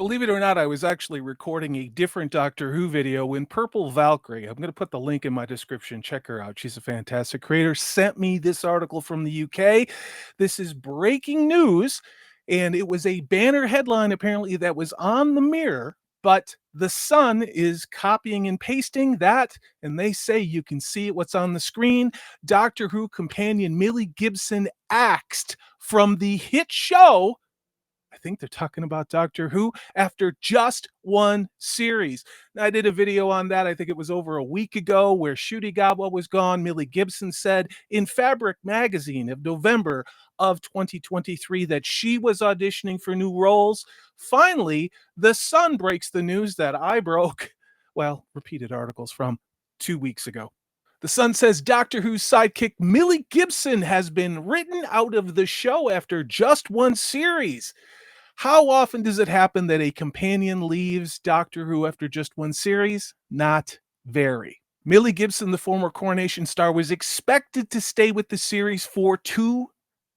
Believe it or not, I was actually recording a different Doctor Who video when Purple Valkyrie, I'm going to put the link in my description, check her out. She's a fantastic creator, sent me this article from the UK. This is breaking news, and it was a banner headline apparently that was on the Mirror, but the Sun is copying and pasting that, and they say you can see what's on the screen. Doctor Who companion Millie Gibson axed from the hit show. I think they're talking about Doctor Who after just one series. Now, I did a video on that. I think it was over a week ago where Ncuti Gatwa was gone. Millie Gibson said in Fabric magazine of November of 2023 that she was auditioning for new roles. Finally, the Sun breaks the news that I broke, well, repeated articles from 2 weeks ago. The Sun says Doctor Who's sidekick Millie Gibson has been written out of the show after just one series. How often does it happen that a companion leaves Doctor Who after just one series? Not very. Millie Gibson, the former Coronation star, was expected to stay with the series for 2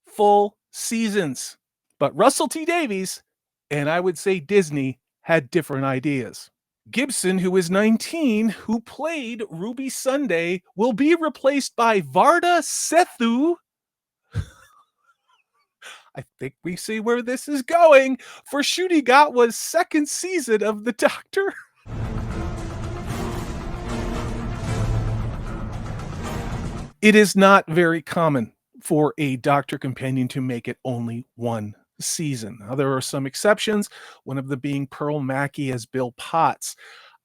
full seasons. But Russell T Davies, and I would say Disney, had different ideas. Gibson, who is 19, who played Ruby Sunday, will be replaced by Varda Sethu. I think we see where this is going for Ncuti Gatwa's second season of The Doctor. It is not very common for a Doctor companion to make it only one season. Now, there are some exceptions, one of them being Pearl Mackie as Bill Potts.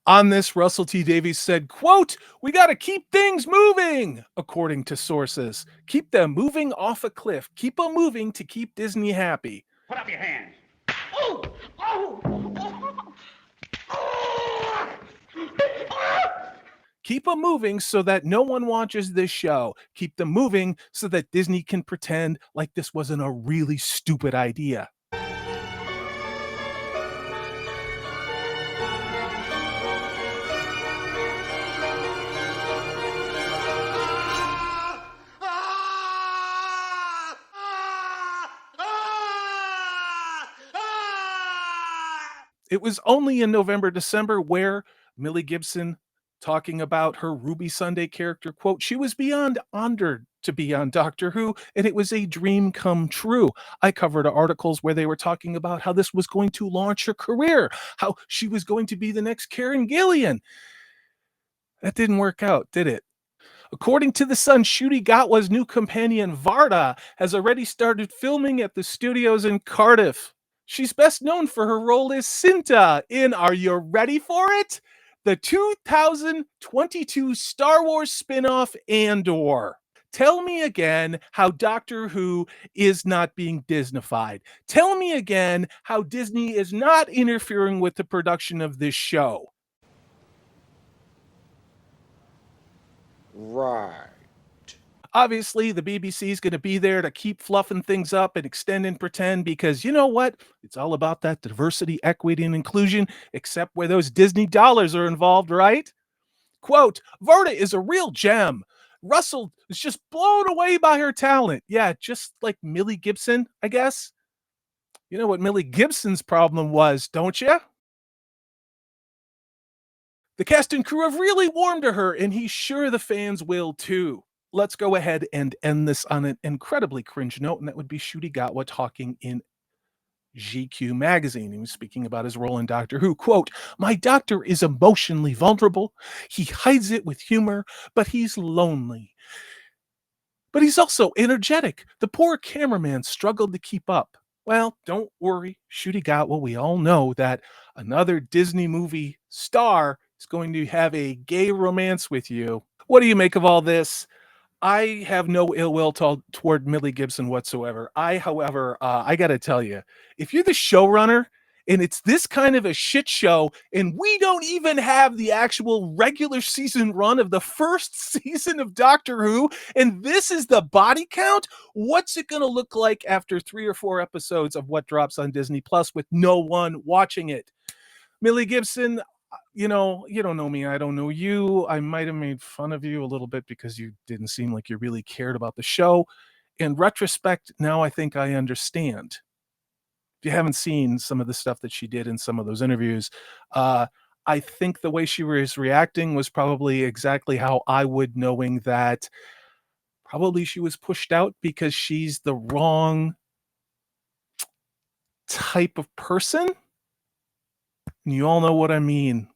On this, Russell T Davies said, quote, "We got to keep things moving," according to sources. Keep them moving off a cliff. Keep them moving to keep Disney happy. Put up your hands. Oh! Oh! Oh! Keep them moving so that no one watches this show. Keep them moving so that Disney can pretend like this wasn't a really stupid idea. It was only in November, December where Millie Gibson talking about her Ruby Sunday character, quote, "She was beyond honored to be on Doctor Who, and it was a dream come true." I covered articles where they were talking about how this was going to launch her career, how she was going to be the next Karen Gillian. That didn't work out, did it? According to The Sun, Ncuti Gatwa's new companion, Varda, has already started filming at the studios in Cardiff. She's best known for her role as Cinta in, are you ready for it? The 2022 Star Wars spin-off Andor. Tell me again how Doctor Who is not being Disneyfied. Tell me again how Disney is not interfering with the production of this show. Right. Obviously, the BBC is going to be there to keep fluffing things up and extend and pretend because you know what? It's all about that diversity, equity, and inclusion, except where those Disney dollars are involved, right? Quote, "Varda is a real gem. Russell is just blown away by her talent." Yeah, just like Millie Gibson, I guess. You know what Millie Gibson's problem was, don't you? The cast and crew have really warmed to her, and he's sure the fans will too. Let's go ahead and end this on an incredibly cringe note, and that would be Ncuti Gatwa talking in GQ magazine. He was speaking about his role in Doctor Who. Quote, "My doctor is emotionally vulnerable. He hides it with humor, but he's lonely. But he's also energetic. The poor cameraman struggled to keep up." Well, don't worry, Ncuti Gatwa. We all know that another Disney movie star is going to have a gay romance with you. What do you make of all this? I have no ill will toward Millie Gibson whatsoever. However, I got to tell you, if you're the showrunner and it's this kind of a shit show, and we don't even have the actual regular season run of the first season of Doctor Who, and this is the body count, what's it going to look like after 3 or 4 episodes of what drops on Disney Plus with no one watching it? Millie Gibson, you don't know me. I don't know you. I might have made fun of you a little bit because you didn't seem like you really cared about the show. In retrospect, now I think I understand. if you haven't seen some of the stuff that she did in some of those interviews, I think the way she was reacting was probably exactly how I would, knowing that probably she was pushed out because she's the wrong type of person. And you all know what I mean.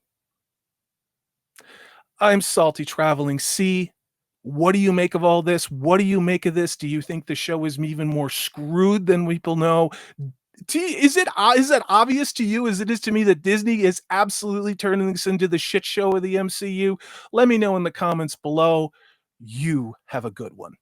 I'm Salty Traveling C. What do you make of all this? What do you make of this? Do you think the show is even more screwed than people know? Is it obvious to you as it is to me that Disney is absolutely turning this into the shit show of the MCU? Let me know in the comments below. You have a good one.